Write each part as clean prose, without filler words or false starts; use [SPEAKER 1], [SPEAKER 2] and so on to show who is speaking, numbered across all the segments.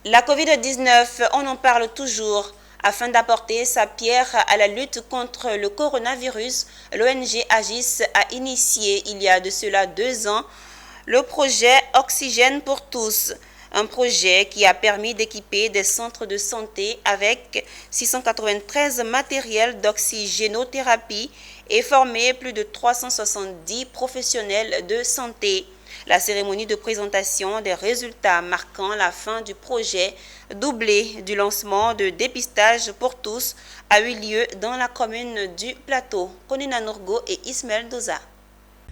[SPEAKER 1] La Covid-19, on en parle toujours. Afin d'apporter sa pierre à la lutte contre le coronavirus, l'ONG Agis a initié il y a de cela 2 ans le projet Oxygène pour tous. Un projet qui a permis d'équiper des centres de santé avec 693 matériels d'oxygénothérapie et former plus de 370 professionnels de santé. La cérémonie de présentation des résultats marquant la fin du projet, doublé du lancement de dépistage pour tous, a eu lieu dans la commune du Plateau. Konina Nourgo et Ismaël Doza.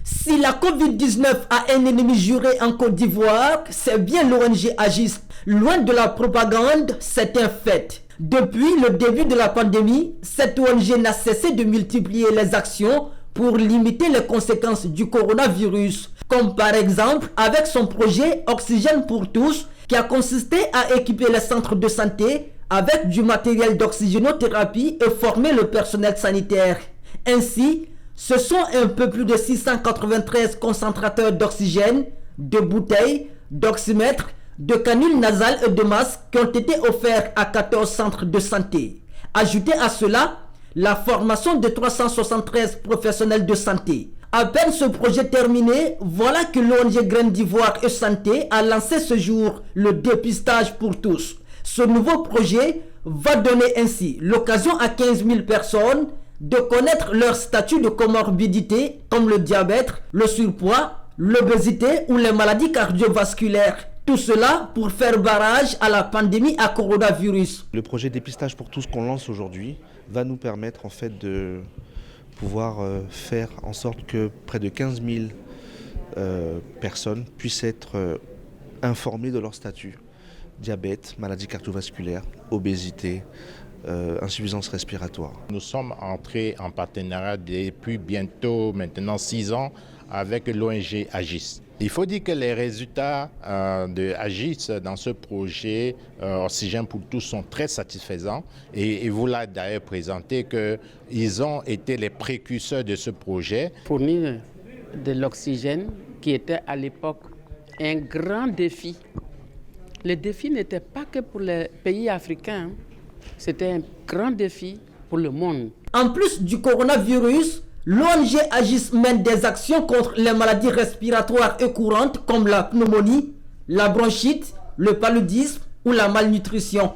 [SPEAKER 2] Si la Covid-19 a un ennemi juré en Côte d'Ivoire, c'est bien l'ONG Agis. Loin de la propagande, c'est un fait. Depuis le début de la pandémie, cette ONG n'a cessé de multiplier les actions pour limiter les conséquences du coronavirus, comme par exemple avec son projet Oxygène pour tous, qui a consisté à équiper les centres de santé avec du matériel d'oxygénothérapie et former le personnel sanitaire. Ainsi, ce sont un peu plus de 693 concentrateurs d'oxygène, de bouteilles, d'oxymètres, de canules nasales et de masques qui ont été offerts à 14 centres de santé. Ajoutez à cela la formation de 373 professionnels de santé. À peine ce projet terminé, voilà que l'ONG Graines d'Ivoire et Santé a lancé ce jour le dépistage pour tous. Ce nouveau projet va donner ainsi l'occasion à 15 000 personnes de connaître leur statut de comorbidité comme le diabète, le surpoids, l'obésité ou les maladies cardiovasculaires. Tout cela pour faire barrage à la pandémie à coronavirus.
[SPEAKER 3] Le projet dépistage pour tous qu'on lance aujourd'hui va nous permettre en fait de pouvoir faire en sorte que près de 15 000 personnes puissent être informées de leur statut. Diabète, maladie cardiovasculaire, obésité, insuffisance respiratoire.
[SPEAKER 4] Nous sommes entrés en partenariat depuis bientôt maintenant 6 ans avec l'ONG Agis. Il faut dire que les résultats de Agis dans ce projet Oxygène pour tous sont très satisfaisants et vous l'avez d'ailleurs présenté qu'ils ont été les précurseurs de ce projet.
[SPEAKER 5] Fournir de l'oxygène qui était à l'époque un grand défi. Le défi n'était pas que pour les pays africains, c'était un grand défi pour le monde.
[SPEAKER 2] En plus du coronavirus, l'ONG Agis mène des actions contre les maladies respiratoires et courantes comme la pneumonie, la bronchite, le paludisme ou la malnutrition.